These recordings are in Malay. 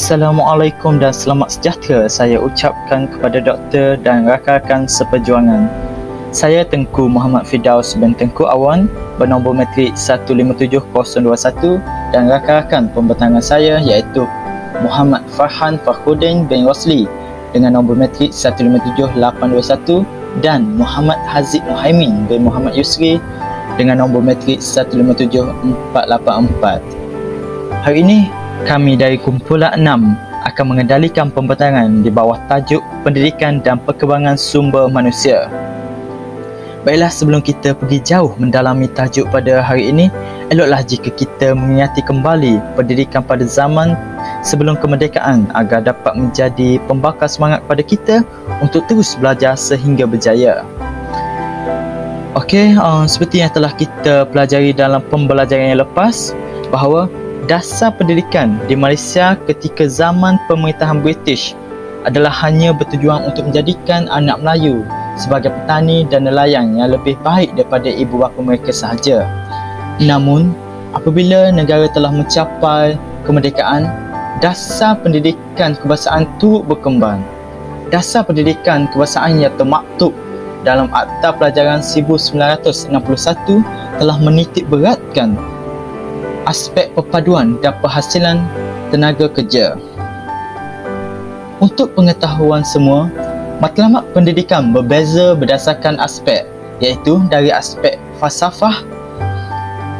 Assalamualaikum dan selamat sejahtera saya ucapkan kepada doktor dan rakan-rakan seperjuangan. Saya Tengku Muhammad Firdaus bin Tengku Awan bernombor matrik 157021 dan rakan-rakan pembentangan saya iaitu Muhammad Farhan Fakhruddin bin Rosli dengan nombor matrik 157821 dan Muhammad Haziq Muhaimin bin Muhammad Yusri dengan nombor matrik 157484. Hari ini kami dari kumpulan 6 akan mengendalikan pembentangan di bawah tajuk Pendidikan dan Perkembangan Sumber Manusia. Baiklah, sebelum kita pergi jauh mendalami tajuk pada hari ini, eloklah jika kita mengingati kembali pendidikan pada zaman sebelum kemerdekaan agar dapat menjadi pembakar semangat pada kita untuk terus belajar sehingga berjaya. Okey, seperti yang telah kita pelajari dalam pembelajaran yang lepas, bahawa dasar pendidikan di Malaysia ketika zaman pemerintahan British adalah hanya bertujuan untuk menjadikan anak Melayu sebagai petani dan nelayan yang lebih baik daripada ibu bapa mereka sahaja. Namun, apabila negara telah mencapai kemerdekaan, dasar pendidikan kebangsaan turut berkembang. Dasar pendidikan kebangsaan yang termaktub dalam Akta Pelajaran 1961 telah menitik beratkan aspek perpaduan dan penghasilan tenaga kerja. Untuk pengetahuan semua, matlamat pendidikan berbeza berdasarkan aspek, iaitu dari aspek falsafah.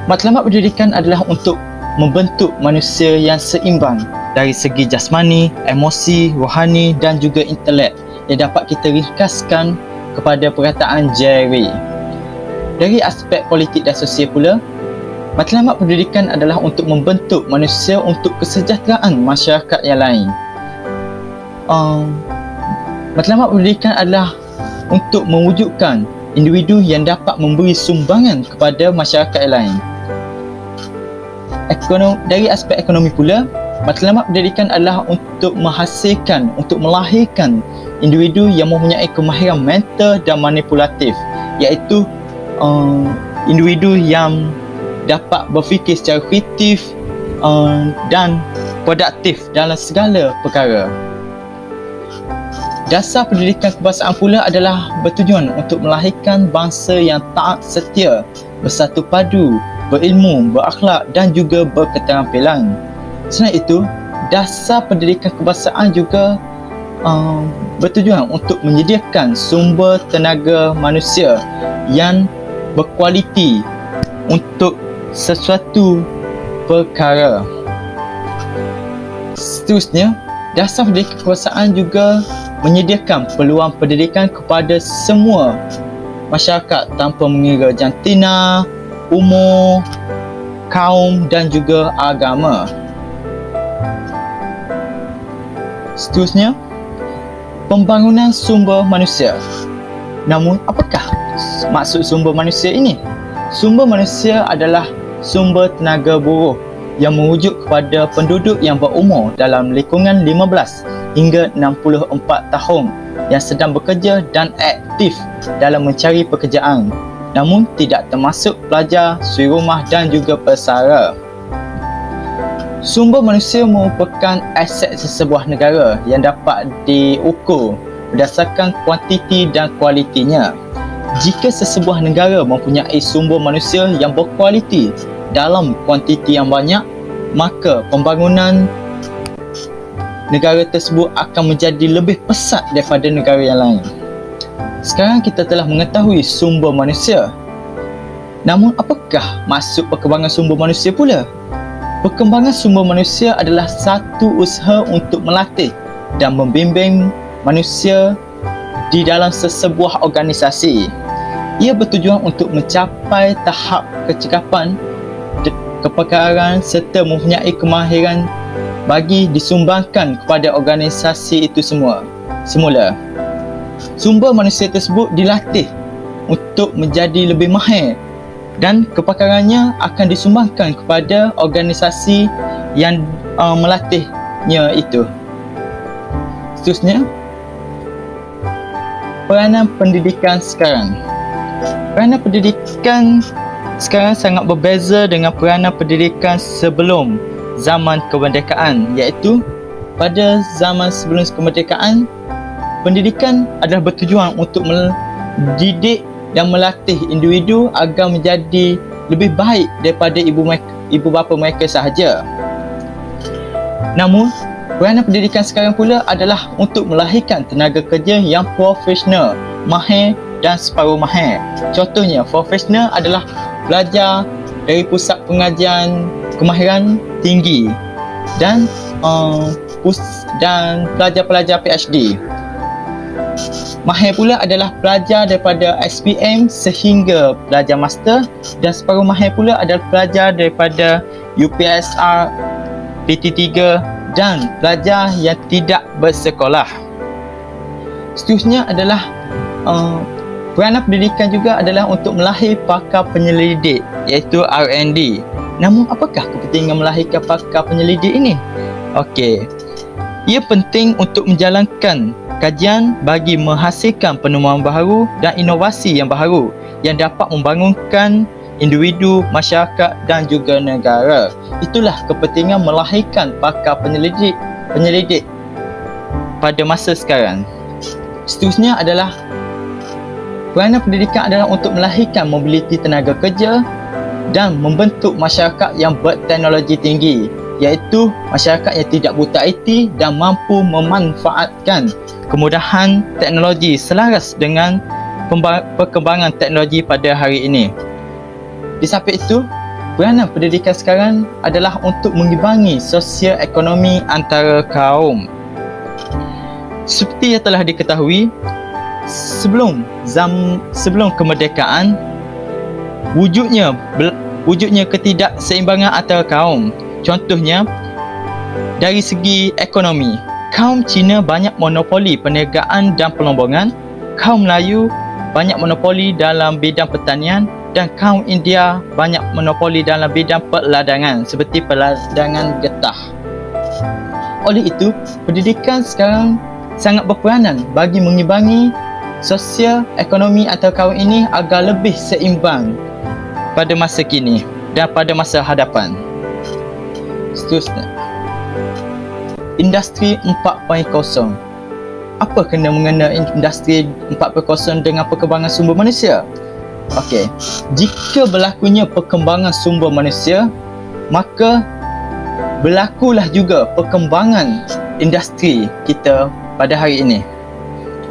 Matlamat pendidikan adalah untuk membentuk manusia yang seimbang dari segi jasmani, emosi, rohani dan juga intelek yang dapat kita ringkaskan kepada perkataan Jerry. Dari aspek politik dan sosial pula, matlamat pendidikan adalah untuk membentuk manusia untuk kesejahteraan masyarakat yang lain. Matlamat pendidikan adalah untuk mewujudkan individu yang dapat memberi sumbangan kepada masyarakat yang lain. Dari aspek ekonomi pula, matlamat pendidikan adalah untuk menghasilkan, untuk melahirkan individu yang mempunyai kemahiran mental dan manipulatif, iaitu individu yang dapat berfikir secara kreatif dan produktif dalam segala perkara. Dasar pendidikan kebangsaan pula adalah bertujuan untuk melahirkan bangsa yang taat setia, bersatu padu, berilmu, berakhlak dan juga berketerampilan. Selain itu, dasar pendidikan kebangsaan juga bertujuan untuk menyediakan sumber tenaga manusia yang berkualiti untuk sesuatu perkara. Seterusnya, dasar pendidikan kebangsaan juga menyediakan peluang pendidikan kepada semua masyarakat tanpa mengira jantina, umur, kaum dan juga agama. Seterusnya, pembangunan sumber manusia. Namun, apakah maksud sumber manusia ini? Sumber manusia adalah sumber tenaga buruh yang merujuk kepada penduduk yang berumur dalam lingkungan 15 hingga 64 tahun yang sedang bekerja dan aktif dalam mencari pekerjaan, namun tidak termasuk pelajar, suri rumah dan juga pesara. Sumber manusia merupakan aset sesebuah negara yang dapat diukur berdasarkan kuantiti dan kualitinya. Jika sesebuah negara mempunyai sumber manusia yang berkualiti dalam kuantiti yang banyak, maka pembangunan negara tersebut akan menjadi lebih pesat daripada negara yang lain. Sekarang kita telah mengetahui sumber manusia. Namun, apakah maksud perkembangan sumber manusia pula? Perkembangan sumber manusia adalah satu usaha untuk melatih dan membimbing manusia di dalam sesebuah organisasi. Ia bertujuan untuk mencapai tahap kecekapan, kepakaran serta mempunyai kemahiran bagi disumbangkan kepada organisasi itu semula. Sumber manusia tersebut dilatih untuk menjadi lebih mahir dan kepakarannya akan disumbangkan kepada organisasi yang melatihnya itu. Seterusnya, peranan pendidikan sekarang. Peranan pendidikan sekarang sangat berbeza dengan peranan pendidikan sebelum zaman kemerdekaan, iaitu pada zaman sebelum kemerdekaan, pendidikan adalah bertujuan untuk mendidik dan melatih individu agar menjadi lebih baik daripada ibu bapa mereka sahaja. Namun, peranan pendidikan sekarang pula adalah untuk melahirkan tenaga kerja yang profesional, mahir dan separuh mahir. Contohnya, profesional adalah belajar dari pusat pengajian kemahiran tinggi dan pelajar-pelajar PhD. Mahir pula adalah pelajar daripada SPM sehingga pelajar master, dan separuh mahir pula adalah pelajar daripada UPSR, PT3 dan pelajar yang tidak bersekolah. Seterusnya adalah peranan pendidikan juga adalah untuk melahir pakar penyelidik, iaitu R&D. Namun apakah kepentingan melahirkan pakar penyelidik ini? Okey, ia penting untuk menjalankan kajian bagi menghasilkan penemuan baharu dan inovasi yang baharu yang dapat membangunkan individu, masyarakat dan juga negara. Itulah kepentingan melahirkan pakar penyelidik pada masa sekarang. Seterusnya adalah peranan pendidikan adalah untuk melahirkan mobiliti tenaga kerja dan membentuk masyarakat yang berteknologi tinggi, iaitu masyarakat yang tidak buta IT dan mampu memanfaatkan kemudahan teknologi selaras dengan perkembangan teknologi pada hari ini. Di samping itu, peranan pendidikan sekarang adalah untuk mengimbangi sosial ekonomi antara kaum. Seperti yang telah diketahui, sebelum kemerdekaan, wujudnya ketidakseimbangan antara kaum. Contohnya, dari segi ekonomi, kaum Cina banyak monopoli perniagaan dan pelombongan, kaum Melayu banyak monopoli dalam bidang pertanian, dan kaum India banyak monopoli dalam bidang perladangan seperti perladangan getah. Oleh itu, pendidikan sekarang sangat berperanan bagi mengimbangi sosial ekonomi antara kaum ini agar lebih seimbang pada masa kini dan pada masa hadapan. Seterusnya, Industri 4.0. Apa kena mengena Industri 4.0 dengan perkembangan sumber manusia? Okey, jika berlakunya perkembangan sumber manusia, maka berlakulah juga perkembangan industri kita pada hari ini.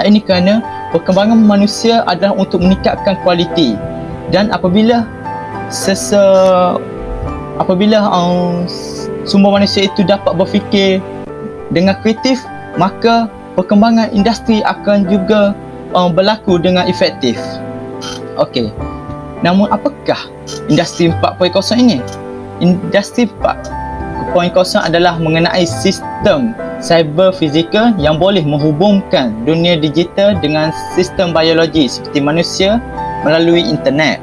Ini kerana perkembangan manusia adalah untuk meningkatkan kualiti, dan apabila sumber manusia itu dapat berfikir dengan kreatif, maka perkembangan industri akan juga berlaku dengan efektif. Okey, namun apakah Industri 4.0 ini? Industri 4.0 adalah mengenai sistem cyber fizikal yang boleh menghubungkan dunia digital dengan sistem biologi seperti manusia melalui internet.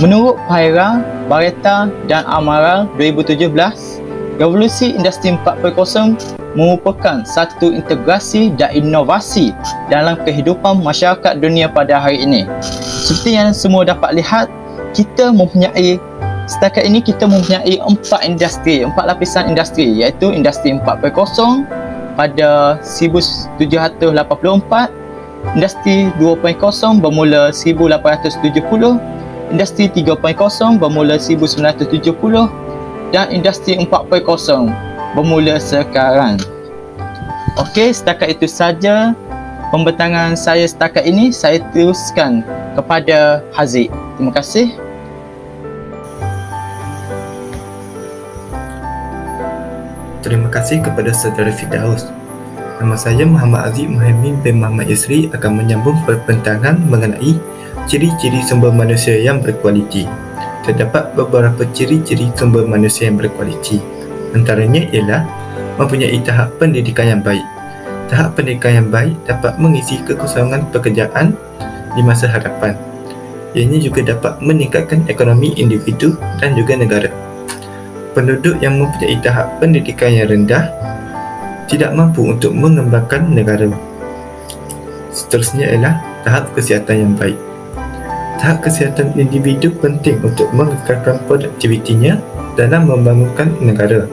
Menurut Paira, Bareta dan Amaral 2017, revolusi Industri 4.0 merupakan satu integrasi dan inovasi dalam kehidupan masyarakat dunia pada hari ini. Seperti yang semua dapat lihat, setakat ini kita mempunyai 4 lapisan industri, iaitu Industri 4.0 pada 1784, Industri 2.0 bermula 1870, Industri 3.0 bermula 1970 dan Industri 4.0 bermula sekarang. Okey, setakat itu saja pembentangan saya setakat ini. Saya teruskan kepada Haziq. Terima kasih. Terima kasih kepada Saudara Firdaus. Nama saya Muhammad Aziz Muhammad bin Muhammad Yusri akan menyambung perbincangan mengenai ciri-ciri sumber manusia yang berkualiti. Terdapat beberapa ciri-ciri sumber manusia yang berkualiti. Antaranya ialah mempunyai tahap pendidikan yang baik. Tahap pendidikan yang baik dapat mengisi kekosongan pekerjaan di masa hadapan. Ianya juga dapat meningkatkan ekonomi individu dan juga negara. Penduduk yang mempunyai tahap pendidikan yang rendah tidak mampu untuk mengembangkan negara. Seterusnya ialah tahap kesihatan yang baik. Tahap kesihatan individu penting untuk mengekalkan produktivitinya dalam membangunkan negara.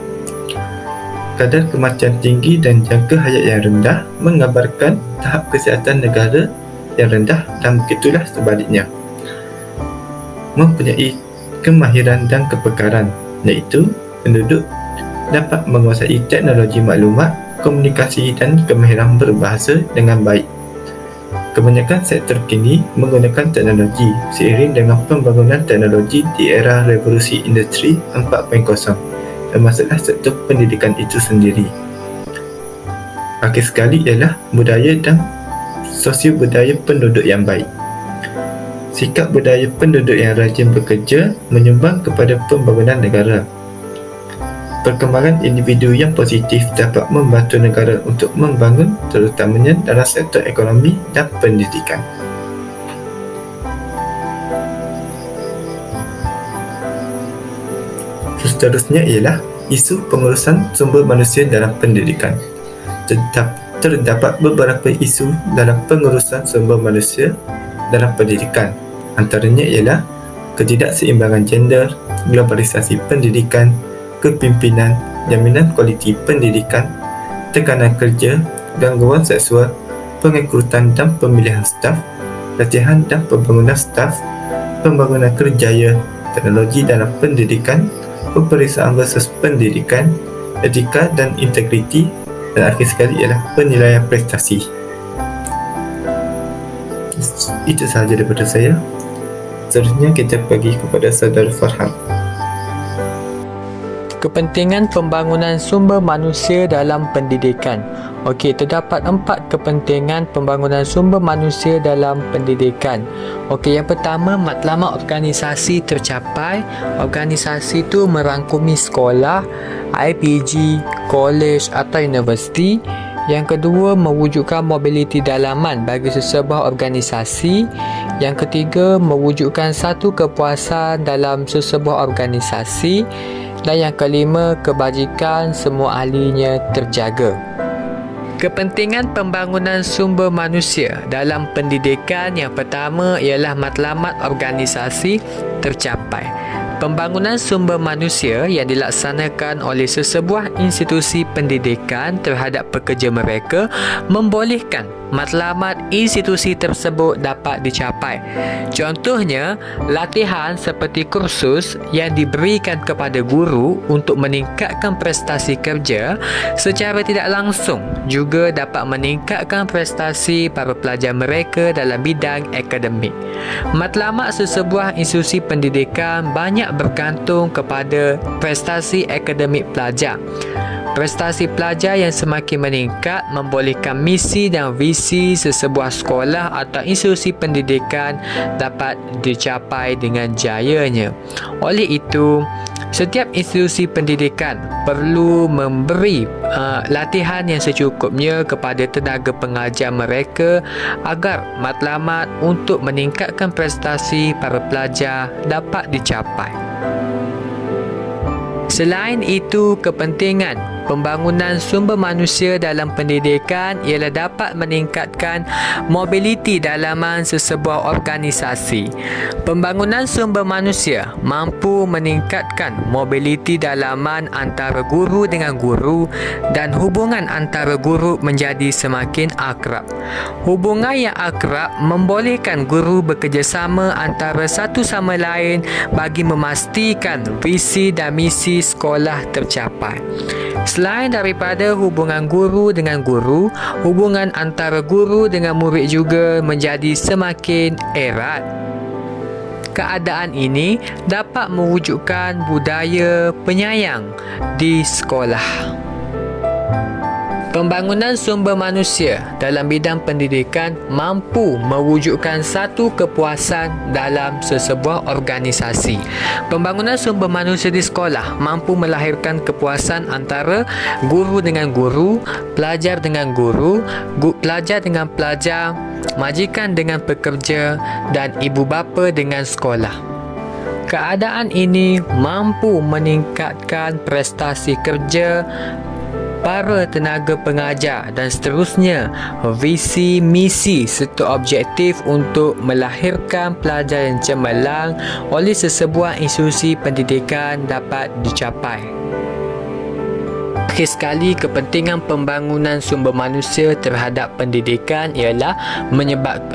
kadar kematian tinggi dan jangka hayat yang rendah mengabarkan tahap kesihatan negara yang rendah, dan begitulah sebaliknya. Mempunyai kemahiran dan kepekaran, iaitu penduduk dapat menguasai teknologi maklumat, komunikasi dan kemahiran berbahasa dengan baik. Kebanyakan sektor kini menggunakan teknologi seiring dengan pembangunan teknologi di era revolusi industri 4.0, termasuklah sektor pendidikan itu sendiri. Akhir sekali ialah budaya dan sosio budaya penduduk yang baik. Sikap budaya penduduk yang rajin bekerja menyumbang kepada pembangunan negara. Perkembangan individu yang positif dapat membantu negara untuk membangun, terutamanya dalam sektor ekonomi dan pendidikan. Seterusnya ialah isu pengurusan sumber manusia dalam pendidikan. Terdapat beberapa isu dalam pengurusan sumber manusia dalam pendidikan. Antaranya ialah ketidakseimbangan gender, globalisasi pendidikan, kepimpinan, jaminan kualiti pendidikan, tekanan kerja, gangguan seksual, pengangkutan dan pemilihan staf, latihan dan pembangunan staf, pembangunan kerjaya, teknologi dalam pendidikan, peperiksaan versus pendidikan, etika dan integriti, dan akhir sekali ialah penilaian prestasi. Itu sahaja daripada saya. Seterusnya kita pergi kepada Saudara Farhan. Kepentingan pembangunan sumber manusia dalam pendidikan. Okey, terdapat 4 kepentingan pembangunan sumber manusia dalam pendidikan. Okey, yang pertama, matlamat organisasi tercapai. Organisasi itu merangkumi sekolah, IPG, kolej atau universiti. Yang kedua, mewujudkan mobiliti dalaman bagi sesebuah organisasi. Yang ketiga, mewujudkan satu kepuasan dalam sesebuah organisasi. Dan yang kelima, kebajikan semua ahlinya terjaga. Kepentingan pembangunan sumber manusia dalam pendidikan yang pertama ialah matlamat organisasi tercapai. Pembangunan sumber manusia yang dilaksanakan oleh sesebuah institusi pendidikan terhadap pekerja mereka membolehkan matlamat institusi tersebut dapat dicapai. Contohnya, latihan seperti kursus yang diberikan kepada guru untuk meningkatkan prestasi kerja secara tidak langsung juga dapat meningkatkan prestasi para pelajar mereka dalam bidang akademik. Matlamat sesebuah institusi pendidikan banyak bergantung kepada prestasi akademik pelajar. Prestasi pelajar yang semakin meningkat membolehkan misi dan visi sesebuah sekolah atau institusi pendidikan dapat dicapai dengan jayanya. Oleh itu, setiap institusi pendidikan perlu memberi latihan yang secukupnya kepada tenaga pengajar mereka agar matlamat untuk meningkatkan prestasi para pelajar dapat dicapai. Selain itu, kepentingan pembangunan sumber manusia dalam pendidikan ialah dapat meningkatkan mobiliti dalaman sesebuah organisasi. Pembangunan sumber manusia mampu meningkatkan mobiliti dalaman antara guru dengan guru dan hubungan antara guru menjadi semakin akrab. Hubungan yang akrab membolehkan guru bekerjasama antara satu sama lain bagi memastikan visi dan misi sekolah tercapai. Selain daripada hubungan guru dengan guru, hubungan antara guru dengan murid juga menjadi semakin erat. Keadaan ini dapat mewujudkan budaya penyayang di sekolah. Pembangunan sumber manusia dalam bidang pendidikan mampu mewujudkan satu kepuasan dalam sesebuah organisasi. Pembangunan sumber manusia di sekolah mampu melahirkan kepuasan antara guru dengan guru, pelajar dengan guru, pelajar dengan pelajar, majikan dengan pekerja dan ibu bapa dengan sekolah. Keadaan ini mampu meningkatkan prestasi kerja para tenaga pengajar dan seterusnya visi, misi serta objektif untuk melahirkan pelajar yang cemerlang oleh sesebuah institusi pendidikan dapat dicapai. Okey, sekali kepentingan pembangunan sumber manusia terhadap pendidikan ialah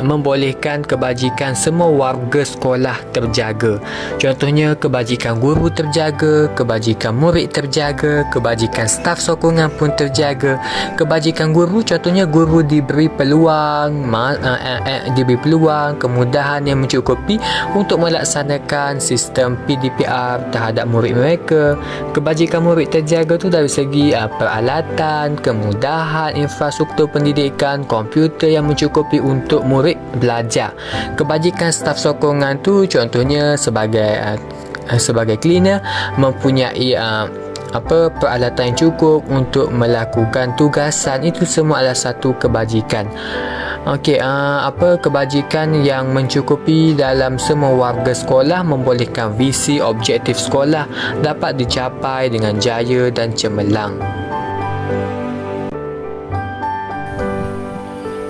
membolehkan kebajikan semua warga sekolah terjaga. Contohnya kebajikan guru terjaga, kebajikan murid terjaga, kebajikan staf sokongan pun terjaga. Kebajikan guru contohnya guru diberi peluang kemudahan yang mencukupi untuk melaksanakan sistem PDPR terhadap murid mereka. Kebajikan murid terjaga tu dari segi peralatan, kemudahan, infrastruktur pendidikan, komputer yang mencukupi untuk murid belajar. Kebajikan staf sokongan tu contohnya sebagai cleaner mempunyai peralatan yang cukup untuk melakukan tugasan. Itu semua adalah satu kebajikan. Okey, kebajikan yang mencukupi dalam semua warga sekolah membolehkan visi objektif sekolah dapat dicapai dengan jaya dan cemerlang.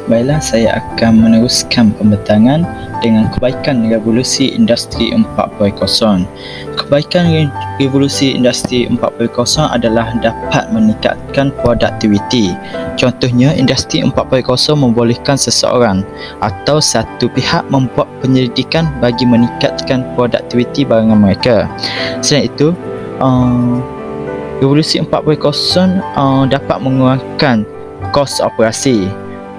Baiklah, saya akan meneruskan pembentangan dengan kebaikan revolusi industri 4.0. Kebaikan revolusi industri 4.0 adalah dapat meningkatkan produktiviti. Contohnya, industri 4.0 membolehkan seseorang atau satu pihak membuat penyelidikan bagi meningkatkan produktiviti barangan mereka. Selain itu, revolusi 4.0 dapat mengurangkan kos operasi.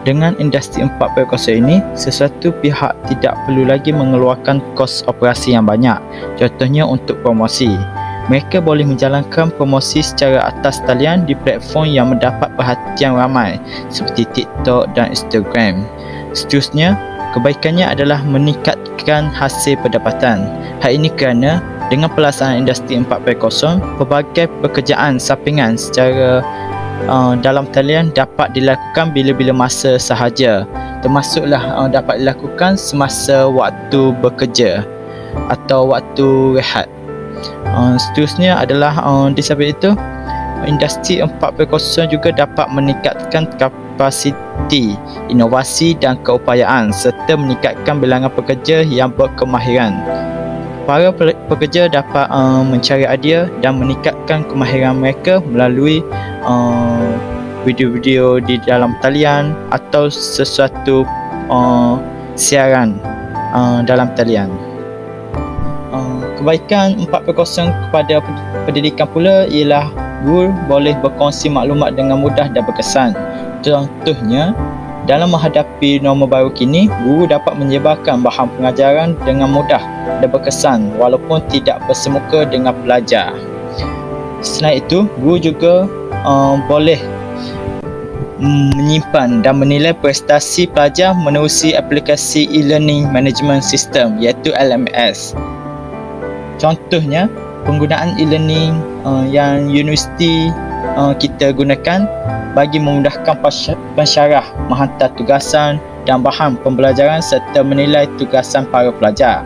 Dengan industri 4.0 ini, sesuatu pihak tidak perlu lagi mengeluarkan kos operasi yang banyak. Contohnya untuk promosi. Mereka boleh menjalankan promosi secara atas talian di platform yang mendapat perhatian ramai seperti TikTok dan Instagram. Seterusnya, kebaikannya adalah meningkatkan hasil pendapatan. Hal ini kerana dengan pelaksanaan industri 4.0, pelbagai pekerjaan sampingan secara dalam talian dapat dilakukan bila-bila masa sahaja, termasuklah dapat dilakukan semasa waktu bekerja atau waktu rehat. Seterusnya adalah disebabkan itu, industri 4.0 juga dapat meningkatkan kapasiti inovasi dan keupayaan serta meningkatkan bilangan pekerja yang berkemahiran. Para pekerja dapat mencari idea dan meningkatkan kemahiran mereka melalui video-video di dalam talian atau sesuatu siaran dalam talian. Kebaikan 4.0 kepada pendidikan pula ialah guru boleh berkongsi maklumat dengan mudah dan berkesan. Contohnya, dalam menghadapi norma baru kini, guru dapat menyebarkan bahan pengajaran dengan mudah dan berkesan walaupun tidak bersemuka dengan pelajar. Selain itu, guru juga boleh menyimpan dan menilai prestasi pelajar menerusi aplikasi e-learning management system iaitu LMS. Contohnya, penggunaan e-learning yang universiti kita gunakan bagi memudahkan pensyarah menghantar tugasan dan bahan pembelajaran serta menilai tugasan para pelajar.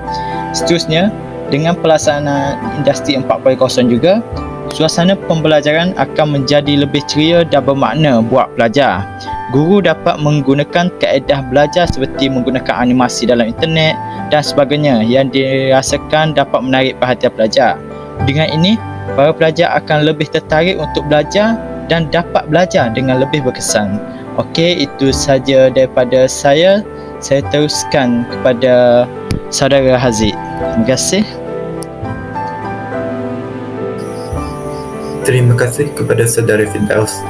Seterusnya, dengan pelaksanaan industri 4.0 juga, suasana pembelajaran akan menjadi lebih ceria dan bermakna buat pelajar. Guru dapat menggunakan kaedah belajar seperti menggunakan animasi dalam internet dan sebagainya yang dirasakan dapat menarik perhatian pelajar. Dengan ini, para pelajar akan lebih tertarik untuk belajar dan dapat belajar dengan lebih berkesan. Okey, itu saja daripada saya. Saya teruskan kepada saudara Haziq. Terima kasih. Terima kasih kepada saudara Firdaus.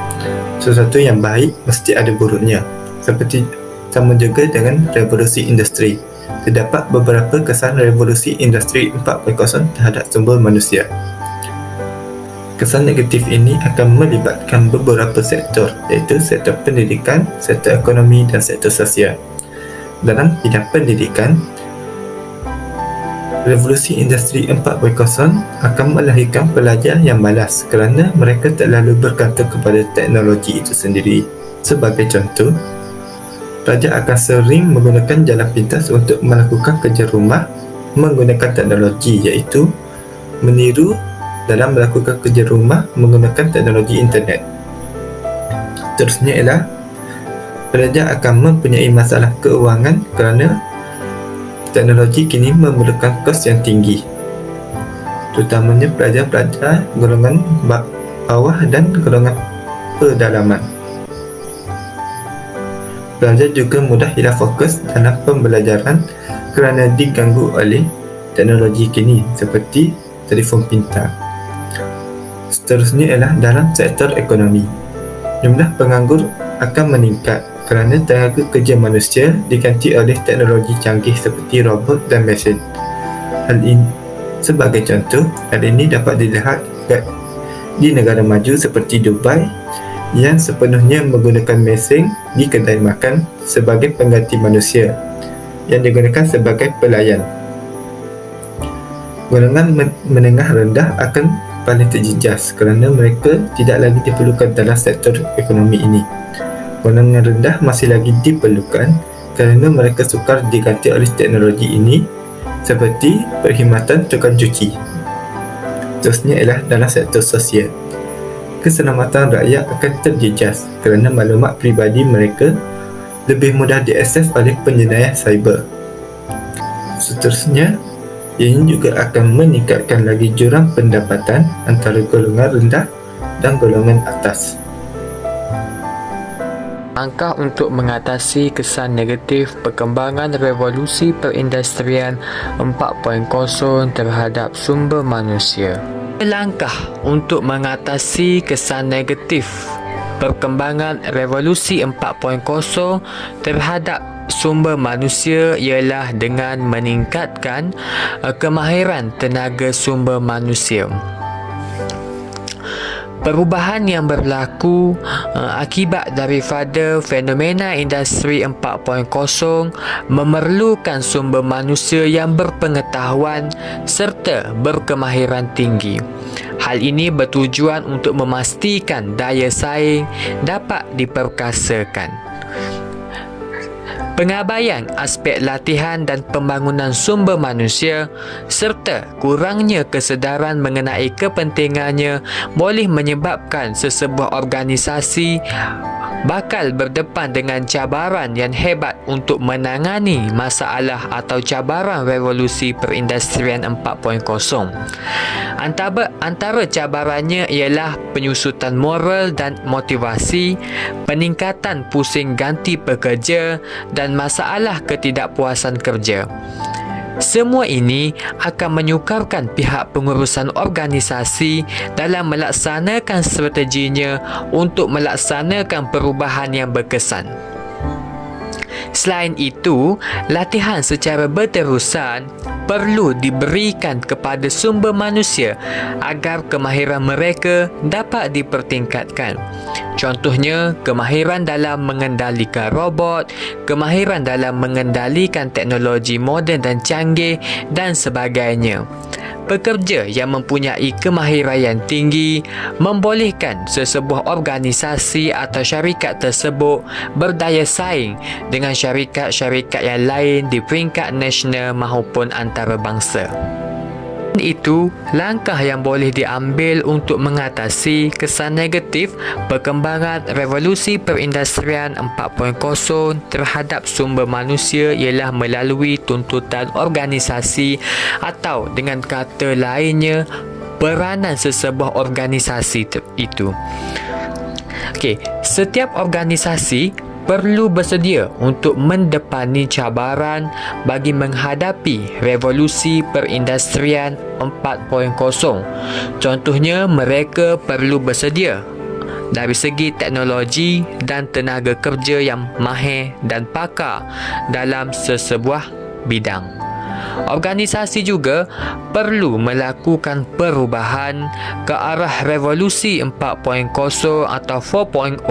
Sesuatu yang baik mesti ada buruknya. Seperti sama juga dengan revolusi industri. Terdapat beberapa kesan revolusi industri 4.0 terhadap sumber manusia. Kesan negatif ini akan melibatkan beberapa sektor, iaitu sektor pendidikan, sektor ekonomi dan sektor sosial. Dalam bidang pendidikan, revolusi industri 4.0 akan melahirkan pelajar yang malas kerana mereka terlalu bergantung kepada teknologi itu sendiri. Sebagai contoh, pelajar akan sering menggunakan jalan pintas untuk melakukan kerja rumah menggunakan teknologi, iaitu meniru dalam melakukan kerja rumah menggunakan teknologi internet. Terusnya ialah pelajar akan mempunyai masalah keuangan kerana teknologi kini memerlukan kos yang tinggi, terutamanya pelajar-pelajar golongan bawah dan golongan pedalaman. Pelajar juga mudah hilang fokus dalam pembelajaran kerana diganggu oleh teknologi kini seperti telefon pintar. Seterusnya ialah dalam sektor ekonomi. Jumlah penganggur akan meningkat kerana tenaga kerja manusia diganti oleh teknologi canggih seperti robot dan mesin. Hal ini sebagai contoh, hal ini dapat dilihat di negara maju seperti Dubai yang sepenuhnya menggunakan mesin di kedai makan sebagai pengganti manusia yang digunakan sebagai pelayan. Golongan menengah rendah akan paling terjejas kerana mereka tidak lagi diperlukan dalam sektor ekonomi ini. Golongan rendah masih lagi diperlukan kerana mereka sukar diganti oleh teknologi ini seperti perkhidmatan tukang cuci. Seterusnya ialah dalam sektor sosial. Keselamatan rakyat akan terjejas kerana maklumat peribadi mereka lebih mudah diakses oleh penjenayah cyber. Seterusnya, ini juga akan meningkatkan lagi jurang pendapatan antara golongan rendah dan golongan atas. Langkah untuk mengatasi kesan negatif perkembangan revolusi perindustrian 4.0 terhadap sumber manusia. Langkah untuk mengatasi kesan negatif perkembangan revolusi 4.0 terhadap sumber manusia ialah dengan meningkatkan kemahiran tenaga sumber manusia. Perubahan yang berlaku akibat daripada fenomena industri 4.0 memerlukan sumber manusia yang berpengetahuan serta berkemahiran tinggi. Hal ini bertujuan untuk memastikan daya saing dapat diperkasakan. Pengabaian aspek latihan dan pembangunan sumber manusia serta kurangnya kesedaran mengenai kepentingannya boleh menyebabkan sesebuah organisasi bakal berdepan dengan cabaran yang hebat untuk menangani masalah atau cabaran revolusi perindustrian 4.0. Antara cabarannya ialah penyusutan moral dan motivasi, peningkatan pusing ganti pekerja dan masalah ketidakpuasan kerja. Semua ini akan menyukarkan pihak pengurusan organisasi dalam melaksanakan strateginya untuk melaksanakan perubahan yang berkesan. Selain itu, latihan secara berterusan perlu diberikan kepada sumber manusia agar kemahiran mereka dapat dipertingkatkan. Contohnya, kemahiran dalam mengendalikan robot, kemahiran dalam mengendalikan teknologi moden dan canggih dan sebagainya. Pekerja yang mempunyai kemahiran yang tinggi membolehkan sesebuah organisasi atau syarikat tersebut berdaya saing dengan syarikat-syarikat yang lain di peringkat nasional maupun antarabangsa. Itu langkah yang boleh diambil untuk mengatasi kesan negatif perkembangan revolusi perindustrian 4.0 terhadap sumber manusia ialah melalui tuntutan organisasi atau dengan kata lainnya peranan sesebuah organisasi itu. Setiap organisasi perlu bersedia untuk mendepani cabaran bagi menghadapi revolusi perindustrian 4.0. Contohnya, mereka perlu bersedia dari segi teknologi dan tenaga kerja yang mahir dan pakar dalam sesebuah bidang. Organisasi juga perlu melakukan perubahan ke arah revolusi 4.0 atau 4.0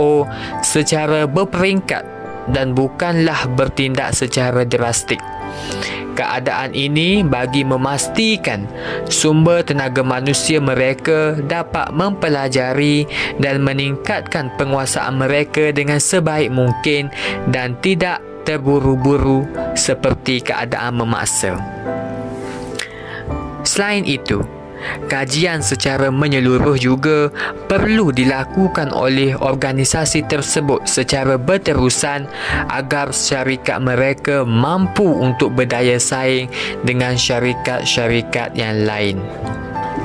secara berperingkat dan bukanlah bertindak secara drastik. Keadaan ini bagi memastikan sumber tenaga manusia mereka dapat mempelajari dan meningkatkan penguasaan mereka dengan sebaik mungkin dan tidak terburu-buru seperti keadaan memaksa. Selain itu, kajian secara menyeluruh juga perlu dilakukan oleh organisasi tersebut secara berterusan agar syarikat mereka mampu untuk berdaya saing dengan syarikat-syarikat yang lain.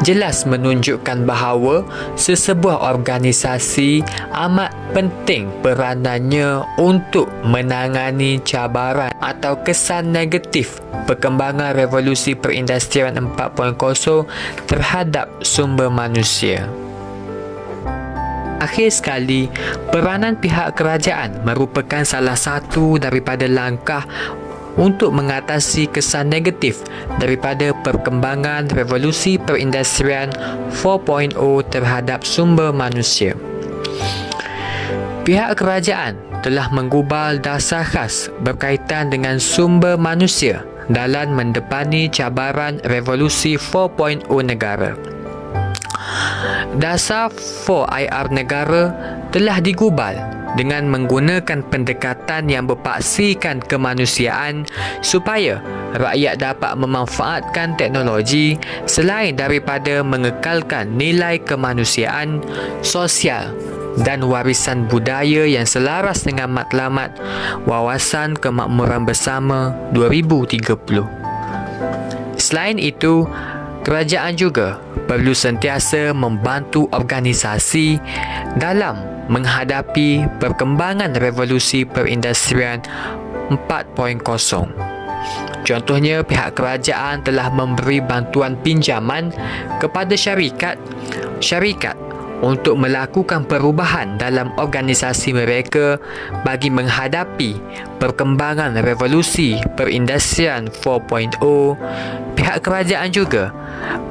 jelas menunjukkan bahawa sesebuah organisasi amat penting peranannya untuk menangani cabaran atau kesan negatif perkembangan revolusi perindustrian 4.0 terhadap sumber manusia. Akhir sekali, peranan pihak kerajaan merupakan salah satu daripada langkah untuk mengatasi kesan negatif daripada perkembangan revolusi perindustrian 4.0 terhadap sumber manusia. Pihak kerajaan telah menggubal dasar khas berkaitan dengan sumber manusia dalam mendepani cabaran revolusi 4.0 negara. Dasar 4IR negara telah digubal dengan menggunakan pendekatan yang berpaksikan kemanusiaan supaya rakyat dapat memanfaatkan teknologi selain daripada mengekalkan nilai kemanusiaan, sosial dan warisan budaya yang selaras dengan matlamat Wawasan Kemakmuran Bersama 2030. Selain itu, kerajaan juga perlu sentiasa membantu organisasi dalam menghadapi perkembangan revolusi perindustrian 4.0. Contohnya, pihak kerajaan telah memberi bantuan pinjaman kepada syarikat untuk melakukan perubahan dalam organisasi mereka bagi menghadapi perkembangan revolusi perindustrian 4.0. Pihak kerajaan juga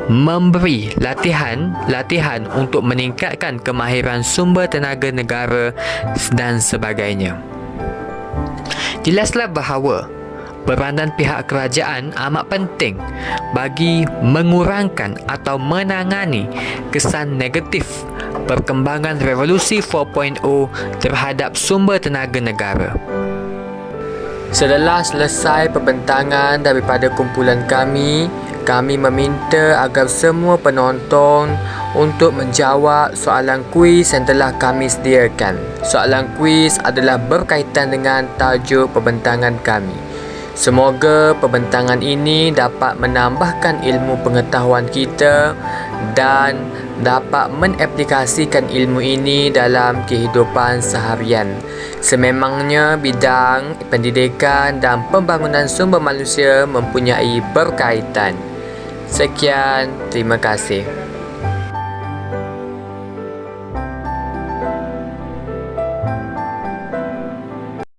memberi latihan untuk meningkatkan kemahiran sumber tenaga negara dan sebagainya. Jelaslah bahawa peranan pihak kerajaan amat penting bagi mengurangkan atau menangani kesan negatif perkembangan revolusi 4.0 terhadap sumber tenaga negara. Setelah selesai pembentangan daripada kumpulan kami meminta agar semua penonton untuk menjawab soalan kuis yang telah kami sediakan. Soalan kuis adalah berkaitan dengan tajuk pembentangan kami. Semoga pembentangan ini dapat menambahkan ilmu pengetahuan kita dan dapat mengaplikasikan ilmu ini dalam kehidupan seharian. Sememangnya bidang pendidikan dan pembangunan sumber manusia mempunyai berkaitan. Sekian, terima kasih.